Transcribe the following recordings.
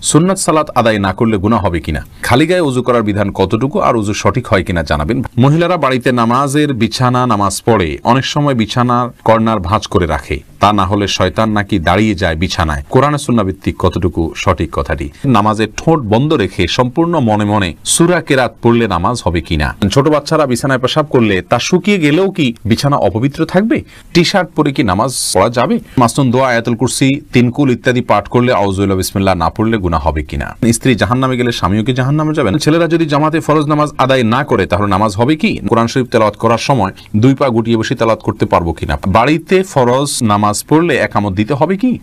সুন্নাত সালাত আদায় না করলে গুনাহ হবে কিনা, খালি গায়ে ওযু করার বিধান কতটুকু, আর ওযু সঠিক হয় কিনা জানাবেন। মহিলারা বাড়িতে নামাজের বিছানা নামাজ পড়ে অনেক সময় বিছানার কর্নার ভাঁজ করে রাখে, তা না হলে শয়তান নাকি দাঁড়িয়ে যায় বিছানায়, কোরআন সুন্নাহ ভিত্তিক কতটুকু সঠিক কথাটি? নামাজের ঠোঁট বন্ধ রেখে সম্পূর্ণ মনে মনে সূরা কেরাত পড়লে নামাজ হবে কিনা? ছোট বাচ্চারা বিছানায় পেশাব করলে তা শুকিয়ে গেলেও কি বিছানা অপবিত্র থাকবে? টি শার্ট পরে কি নামাজ পড়া যাবে? মাসনুন দোয়া, আয়াতুল কুরসি, তিনকুল ইত্যাদি পাঠ করলে আউযুবিল্লাহ বিসমিল্লাহ না পড়লে গুনাহ হবে কিনা? স্ত্রী জাহান্নামে গেলে স্বামীও কি জাহান্নামে যাবেন? ছেলেরা যদি জামাতে ফরজ নামাজ আদায় না করে তাহলে নামাজ হবে কি? কোরআন শরীফ তেলাওয়াত করার সময় দুই পা গুটিয়ে বসে তেলাওয়াত করতে পারবো কিনা? বাড়িতে ফরজ নামাজ পড়লে একামত দিতে হবে কি?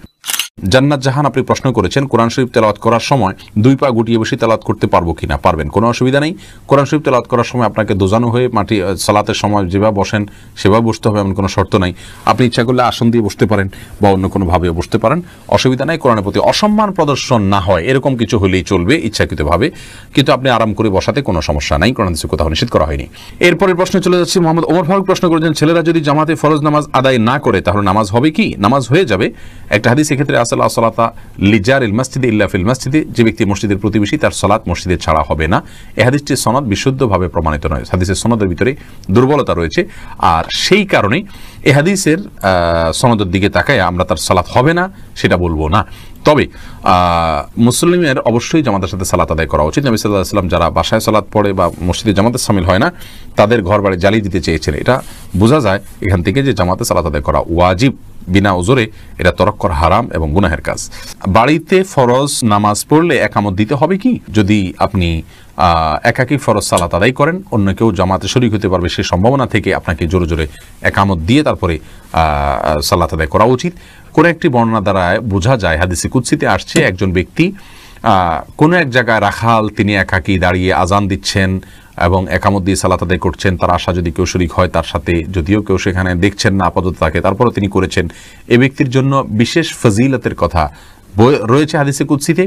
জান্নাত জাহান আপনি প্রশ্ন করেছেন, কোরআন শরীফ তেলাওয়াত করার সময় দুই পা গুটিয়ে বসে তেলাওয়াত করতে পারবো কিনা? পারবেন, কোনো অসুবিধা নেই। কোরআন শরীফ তেলাওয়াত করার সময় আপনাকে দোজানো হয়ে মাটি সালাতের সময় যেভাবে বসেন সেভাবে বসতে হবে এমন কোনো শর্ত নাই। আপনি ইচ্ছা করলে আসন দিয়ে বসতে পারেন বা অন্য কোনোভাবেও বসতে পারেন, অসুবিধা নাই। কোরআনের প্রতি অসম্মান প্রদর্শন না হয় এরকম কিছু হলেই চলবে ইচ্ছাকৃতভাবে, কিন্তু আপনি আরাম করে বসাতে কোনো সমস্যা নাই, কোরআন হাদিসে কোথাও নিষেধ করা হয়নি। এরপরের প্রশ্নে চলে যাচ্ছি। মোহাম্মদ ওমর ফারুক প্রশ্ন করেছেন, ছেলেরা যদি জামাতে ফরজ নামাজ আদায় না করে তাহলে নামাজ হবে কি? নামাজ হয়ে যাবে। একটা হাদিস এক্ষেত্রে আসলে আসলাতা লিজারিল মসজিদে ইল্লা ফিল মসজিদে, যে ব্যক্তি মসজিদের প্রতিবেশী তার সালাত মসজিদে ছাড়া হবে না। এই হাদিসটির সনদ বিশুদ্ধভাবে প্রমাণিত নয়, হাদিসের সনদের ভিতরে দুর্বলতা রয়েছে, আর সেই কারণে এই হাদিসের সনদের দিকে তাকায় আমরা তার সালাত হবে না সেটা বলবো না। তবে মুসলিমের অবশ্যই জামাতের সাথে সালাত আদায় করা উচিত। নবী সাল্লাল্লাহু আলাইহি ওয়াসাল্লাম যারা বাসায় সালাত পড়ে বা মসজিদে জামাতে শামিল হয় না তাদের ঘর বাড়ি জ্বালিয়ে দিতে চেয়েছেন। এটা বোঝা যায় এখান থেকে যে জামাতে সালাত আদায় করা ওয়াজিব, বিনা ওজরে এটা তরক করা হারাম এবং গুনাহের কাজ। বাড়িতে ফরজ নামাজ পড়লে একামত দিতে হবে কি? যদি আপনি একাকী ফরজ সালাত আদায় করেন, অন্য কেউ জামাতে শরীক হতে পারবে সেই সম্ভাবনা থেকে আপনাকে জোরে জোরে একামত দিয়ে তারপরে সালাত আদায় করা উচিত। কোনো একটি বর্ণনা দ্বারা বোঝা যায়, হাদিসে কুদসিতে আসছে, একজন ব্যক্তি কোনো এক জায়গায় রাখাল, তিনি একাকী দাঁড়িয়ে আজান দিচ্ছেন এবং একামত দিয়ে সালাত আদায় করছেন, তার আশা যদি কেউ শরীক হয় তার সাথে, যদিও কেউ সেখানে দেখছেন না আপাতত তাকে, তারপরও তিনি করেছেন, এ ব্যক্তির জন্য বিশেষ ফজিলতের কথা রয়েছে হাদিসে কুদসিতে।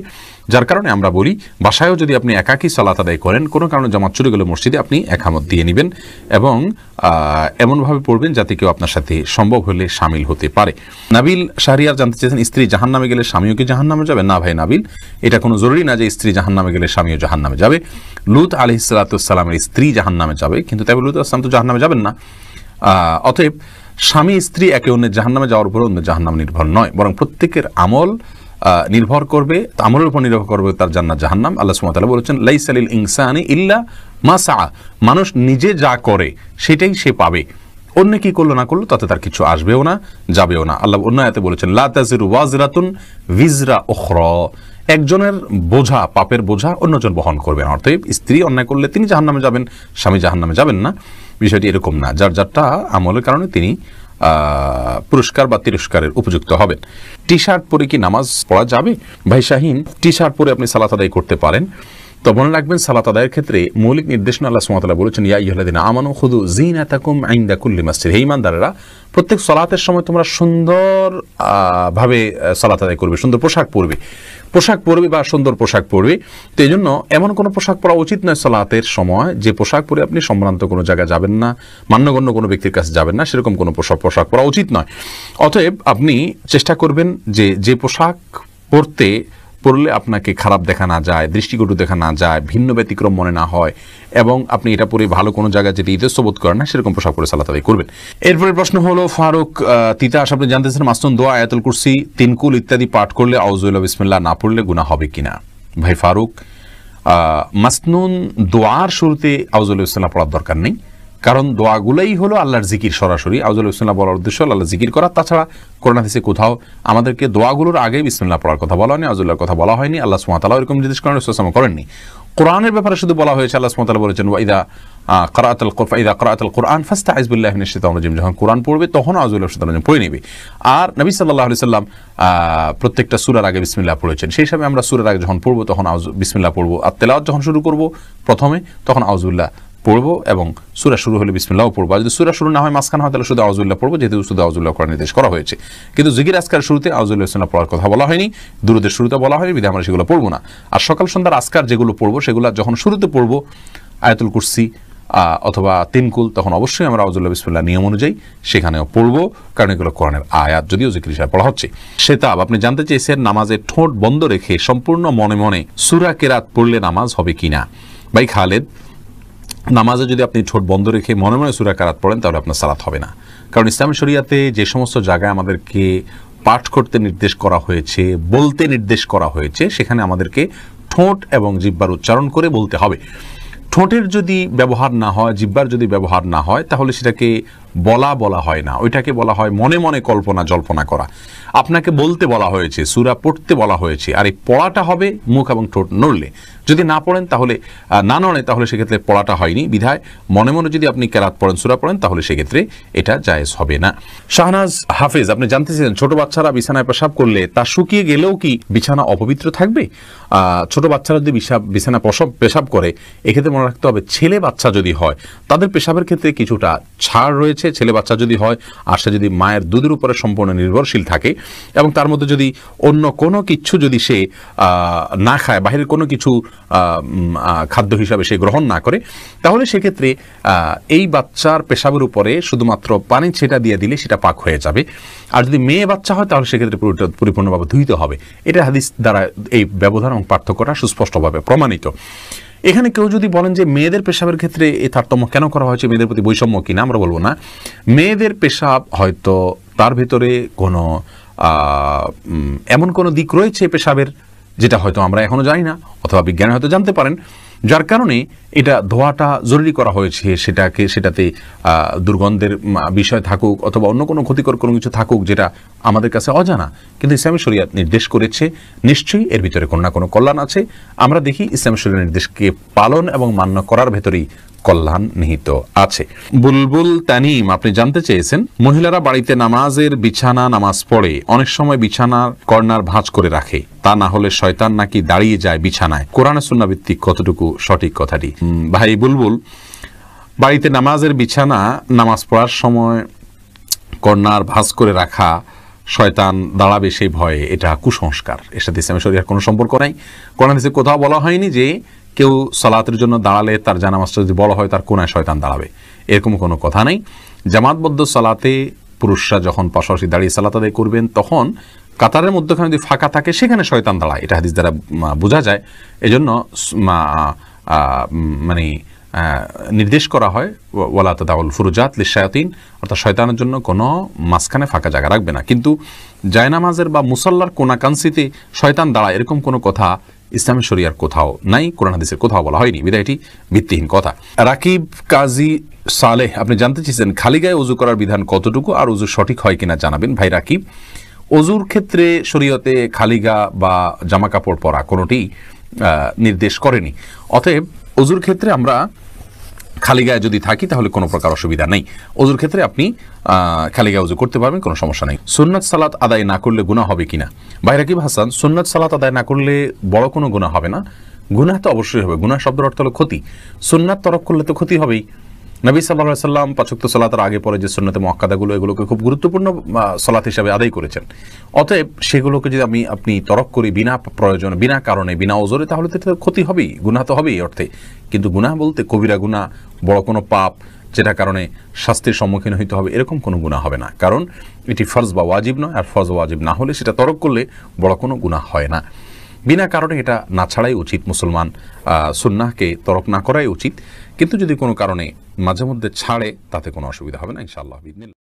যার কারণে আমরা বলি বাসায়ও যদি আপনি একাকী সালাত আদায় করেন, কোনো কারণে জামাত চলে গেলে মসজিদে আপনি একামত দিয়ে নেবেন এবং এমনভাবে পড়বেন যাতে কেউ আপনার সাথে সম্ভব হলে সামিল হতে পারে। নাবিল শাহরিয়ার জানতে চেয়েছেন, স্ত্রী জাহান্নামে গেলে স্বামীও কি জাহান্নামে যাবে? না ভাই নাবিল, এটা কোনো জরুরি না যে স্ত্রী জাহান্নামে গেলে স্বামীও জাহান্নামে যাবে। লূত আলাইহিস সালামের স্ত্রী জাহান্নামে যাবে, কিন্তু তাই লূত আসলাম তো জাহান্নামে যাবেন না। অতএব স্বামী স্ত্রী একে অন্যের জাহান্নামে যাওয়ার উপর অন্য জাহান্নাম নির্ভর নয়, বরং প্রত্যেকের আমল নির্ভর করবে, আমলের উপর নির্ভর করবে তার জান্নাত জাহান্নাম। আল্লাহ সুবহানাহু ওয়া তাআলা বলেছেন, লাইসা লিল ইনসানি ইল্লা মা সাআ, মানুষ নিজে যা করে সেটাই সে পাবে, অন্য কি করলো না করলো তাতে তার কিছু আসবেও না যাবেও না। আল্লাহ অন্য আয়াতে বলেছেন, লা তাজিরু ওয়াজিরাতুন ভিজরা উখরা, একজনের বোঝা, পাপের বোঝা অন্যজন বহন করবে না। অর্থাৎ স্ত্রী অন্যায় করলে তিনি জাহান্নামে যাবেন, স্বামী জাহান্নামে যাবেন না, বিষয়টি এরকম না। যার যারটা আমলের কারণে তিনি পুরস্কার বা তিরস্কারের উপযুক্ত হবেন। টি শার্ট পরে কি নামাজ পড়া যাবে? ভাই শাহিন, টি শার্ট পরে আপনি সালাত আদায় করতে পারেন, তো মনে রাখবেন সালাত আদায়ের ক্ষেত্রে মৌলিক নির্দেশনা আল্লাহ সুবহানাহু ওয়া তাআলা বলেছেন, ইয়া আইয়ুহাল্লাযীনা আমানু খুযু যিনাতাকুম ইনদা কুল্লি মাসজিদ, হে ঈমানদারেরা প্রত্যেক সালাতের সময় তোমরা সুন্দর ভাবে সালাত আদায় করবে, সুন্দর পোশাক পরবে বা সুন্দর পোশাক পরবে। তো এই জন্য এমন কোনো পোশাক পরা উচিত নয় সালাতের সময় যে পোশাক পরে আপনি সম্ভ্রান্ত কোনো জায়গায় যাবেন না, মান্যগণ্য কোনো ব্যক্তির কাছে যাবেন না, সেরকম কোনো পোশাক পরা উচিত নয়। অতএব আপনি চেষ্টা করবেন যে পোশাক পরলে আপনাকে খারাপ দেখা না যায়, দৃষ্টিকটু দেখা না যায়, ভিন্ন ব্যতিক্রম মনে না হয়, এবং আপনি এটা পরে ভালো কোনো জায়গায় যেটি ইতস্তবোধ করেন না সেরকম পোশাক পরে সালাত আদায় করবেন। এরপরের প্রশ্ন হলো ফারুক তিতাস, আপনি জানতেছেন মাসনুন দোয়া, আয়াতুল কুরসি, তিনকুল ইত্যাদি পাঠ করলে আউযুবিল্লাহি বিসমিল্লাহ না পড়লে গুনাহ হবে কিনা? ভাই ফারুক, মাসনুন দোয়ার শুরুতে আউযুবিল্লাহি বিসমিল্লাহ পড়ার দরকার নেই, কারণ দোয়াগুলাই হলো আল্লাহর জিকির, সরাসরি আউযুবিল্লাহি বিসমিল্লাহ বলার উদ্দেশ্য আল্লাহর জিকির করা। তাছাড়া কোরআন হাদিসে কোথাও আমাদেরকে দোয়াগুলোর আগে বিসমিল্লাহ পড়ার কথা বলা হয়নি, আউযুবিল্লাহর কথা বলা হয়নি। আল্লাহ সুবহানাহু ওয়া তাআলা এরকম নির্দেশ করেননি। কোরআনের ব্যাপারে শুধু বলা হয়েছে, আল্লাহ সুবহানাহু ওয়া তাআলা বলেছেন, ওয়া ইযা ক্রাআতাল কুরআন ফাস্তাইজ বিল্লাহি মিনাশ শাইতানির রাজিম, যখন কোরআন পড়বে তখন আউযুবিল্লাহি মিনাশ শাইতানির রাজিম পড়ে নেবে। আর নবী সাল্লাল্লাহু আলাইহি সাল্লাম প্রত্যেকটা সূরার আগে বিসমিল্লাহ পড়েছেন, সেই হিসাবে আমরা সূরার আগে যখন পড়বো তখন বিসমিল্লাহ পড়বো, আর তেলাওয়াত যখন শুরু করব প্রথমে তখন আউযুবিল্লাহ পড়বো এবং সূরা শুরু হলে বিসমিল্লাহও পড়বো। আর যদি সূরা শুরু না হয় মাঝখানে হয় তাহলে শুধু আউযুবিল্লাহ পড়বো, যেহেতু শুধু আউযুবিল্লাহ করার নির্দেশ করা হয়েছে। কিন্তু জিকির আজকার শুরুতে আউযুবিল্লাহ বিসমিল্লাহ পড়ার কথা বলা হয়নি, দুরূদের শুরুতে বলা হয়নি, বিধায় আমরা সেগুলো পড়বো না। আর সকাল সন্ধ্যার আজকার যেগুলো পড়বো সেগুলো যখন শুরুতে পড়বো আয়াতুল কুরসি, অথবা তিনকুল, তখন অবশ্যই আমরা আউযুবিল্লাহি বিসমিল্লাহ নিয়ম অনুযায়ী সেখানেও পড়বো, কারণ এগুলো কোরআনের আয়াত, যদিও জিকির হিসাবে পড়া হচ্ছে। সেতাব, আপনি জানতে চেয়েছেন নামাজে ঠোঁট বন্ধ রেখে সম্পূর্ণ মনে মনে সূরা কেরাত পড়লে নামাজ হবে কিনা। ভাই খালেদ, নামাজে যদি আপনি ঠোঁট বন্ধ রেখে মনে মনে সূরা কেরাত পড়েন তাহলে আপনার সালাত হবে না, কারণ ইসলামী শরিয়াতে যে সমস্ত জায়গায় আমাদেরকে পাঠ করতে নির্দেশ করা হয়েছে, বলতে নির্দেশ করা হয়েছে, সেখানে আমাদেরকে ঠোঁট এবং জিহ্বার উচ্চারণ করে বলতে হবে। ঠোঁটের যদি ব্যবহার না হয়, জিহ্বার যদি ব্যবহার না হয়, তাহলে সেটাকে বলা হয় না, ওইটাকে বলা হয় মনে মনে কল্পনা জল্পনা করা। আপনাকে বলতে বলা হয়েছে, সূরা পড়তে বলা হয়েছে, আর এই পড়াটা হবে মুখ এবং ঠোঁট নড়লে। যদি না পড়েন তাহলে না নড়ে, তাহলে সেক্ষেত্রে পড়াটা হয়নি। বিধায় মনে মনে যদি আপনি কেরাত পড়েন, সূরা পড়েন, তাহলে সেক্ষেত্রে এটা জায়েজ হবে না। শাহনাজ হাফেজ, আপনি জানতে চেয়েছেন ছোট বাচ্চারা বিছানায় পেশাব করলে তা শুকিয়ে গেলেও কি বিছানা অপবিত্র থাকবে? ছোট বাচ্চারা যদি বিছানা পেশাব করে, এক্ষেত্রে মনে রাখতে হবে ছেলে বাচ্চা যদি হয় তাদের পেশাবের ক্ষেত্রে কিছুটা ছাড় রয়েছে। ছেলে বাচ্চা যদি হয় আর সে যদি মায়ের দুধের উপরে সম্পূর্ণ নির্ভরশীল থাকে এবং তার মধ্যে যদি অন্য কোনো কিছু যদি সে না খায়, বাহিরের কোনো কিছু খাদ্য হিসাবে সে গ্রহণ না করে, তাহলে সেক্ষেত্রে এই বাচ্চার পেশাবের উপরে শুধুমাত্র পানি ছেটা দিয়ে দিলে সেটা পাক হয়ে যাবে। আর যদি মেয়ে বাচ্চা হয় তাহলে সেক্ষেত্রে পরিপূর্ণভাবে ধুইতে হবে। এটা হাদিস দ্বারা এই ব্যবধান এবং পার্থক্যটা সুস্পষ্টভাবে প্রমাণিত। এখানে কেউ যদি বলেন যে মেয়েদের পেশাবের ক্ষেত্রে এই তারতম্য কেন করা হয়েছে, মেয়েদের প্রতি বৈষম্য কিনা, আমরা বলবো না। মেয়েদের পেশাব হয়তো তার ভেতরে কোনো এমন কোনো দিক রয়েছে পেশাবের যেটা হয়তো আমরা এখনো জানি না, অথবা বিজ্ঞানী হয়তো জানতে পারেন, যার কারণে এটা ধোয়াটা জরুরি করা হয়েছে। সেটাতে দুর্গন্ধের বিষয় থাকুক অথবা অন্য কোনো ক্ষতিকর কোনো কিছু থাকুক যেটা আমাদের কাছে অজানা, কিন্তু ইসলামী শরিয়াত নির্দেশ করেছে, নিশ্চয়ই এর ভিতরে কোনো না কোনো কল্যাণ আছে। আমরা দেখি ইসলামী শরিয়ার নির্দেশকে পালন এবং মান্য করার ভেতরেই কল্যাণ নিহিত আছে। বুলবুল তানিম, আপনি জানতে চেয়েছেন মহিলারা বাড়িতে নামাজের বিছানা নামাজ পড়ে অনেক সময় বিছানার কর্নার ভাঁজ করে রাখে, তা না হলে শয়তান নাকি দাঁড়িয়ে যায় বিছানায়, কোরআনে সুন্নাহ ভিত্তিক কতটুকু সঠিক কথাটি? ভাই বুলবুল, বাড়িতে নামাজের বিছানা নামাজ পড়ার সময় কর্নার ভাঁজ করে রাখা, শয়তান দাঁড়াবে সেই ভয়ে, এটা কুসংস্কার। এর সাথে ইসলামী শরিয়ার কোনো সম্পর্ক নাই। কোরআন হাদিসে কোথাও বলা হয়নি যে কেউ সালাতের জন্য দাঁড়ালে তার জানামাজটা যদি বলা হয় তার কোনায় শয়তান দাঁড়াবে, এরকম কোনো কথা নেই। জামাতবদ্ধ সালাতে পুরুষরা যখন পাশাপাশি দাঁড়িয়ে সালাত আদায় করবেন, তখন কাতারের মধ্যখানে যদি ফাঁকা থাকে সেখানে শয়তান দাঁড়ায়, এটা হাদিস দ্বারা বোঝা যায়। এজন্য মানে নির্দেশ করা হয় ওয়ালা তাদাউল ফুরুজাত লিশায়াতিন, অর্থাৎ শয়তানের জন্য কোনো মাঝখানে ফাঁকা জায়গা রাখবে না। কিন্তু জায়নামাজের বা মুসাল্লার কোনাকাংশিতে শয়তান দাঁড়ায়, এরকম কোনো কথা ইসলামী শরিয়ার কোথাও নাই, কোরআন হাদিসের কোথাও বলা হয়নি, বিধায় এটি ভিত্তিহীন কথা। রাকিব কাজী সালেহ, আপনি জানতে চেয়েছেন খালি গায়ে ওযু করার বিধান কতটুকু আর ওযু সঠিক হয় কিনা জানাবেন। ভাই রাকিব, ওযুর ক্ষেত্রে শরীয়তে খালি গা বা জামা কাপড় পরা কোনোটি নির্দেশ করেনি। অতএব ওযুর ক্ষেত্রে আমরা খালি গায়ে যদি থাকি তাহলে কোনো প্রকার অসুবিধা নেই। ওযুর ক্ষেত্রে আপনি খালি গায়ে ওযু করতে পারবেন, কোনো সমস্যা নেই। সুন্নাত সালাত আদায় না করলে গুনাহ হবে কিনা? ভাই রাকিব হাসান, সুন্নাত সালাত আদায় না করলে বড় কোনো গুনাহ হবে না। গুনাহ তো অবশ্যই হবে, গুনাহ শব্দের অর্থ হলো ক্ষতি। সুন্নাত তরক করলে তো ক্ষতি হবেই। নবী সাল্লাল্লাহু আলাইহি সাল্লাম ৫ ওয়াক্ত সালাতের আগে পরে যে সুন্নতে মুআক্কাদাগুলো, এগুলোকে খুব গুরুত্বপূর্ণ সালাত হিসেবে আদায় করেছেন। অতএব সেগুলোকে যদি আপনি তরক করি বিনা প্রয়োজনে, বিনা কারণে, বিনা ওজরে, তাহলে তো ক্ষতি হবেই, গুনাহ তো হবেই অর্থে। কিন্তু গুনাহ বলতে কবিরা গুনাহ, বড় কোনো পাপ যেটা কারণে শাস্তির সম্মুখীন হইতে হবে, এরকম কোনো গুনাহ হবে না, কারণ এটি ফরজ বা ওয়াজিব নয়। আর ফরজ ওয়াজিব না হলে সেটা তরক করলে বড় কোনো গুনাহ হয় না। বিনা কারণে এটা না ছাড়াই উচিত, মুসলমান সুন্নাহকে তরক না করাই উচিত। কিন্তু যদি কোনো কারণে মাঝে মধ্যে ছাড়ে তাতে কোনো অসুবিধা হবে না ইনশাআল্লাহ।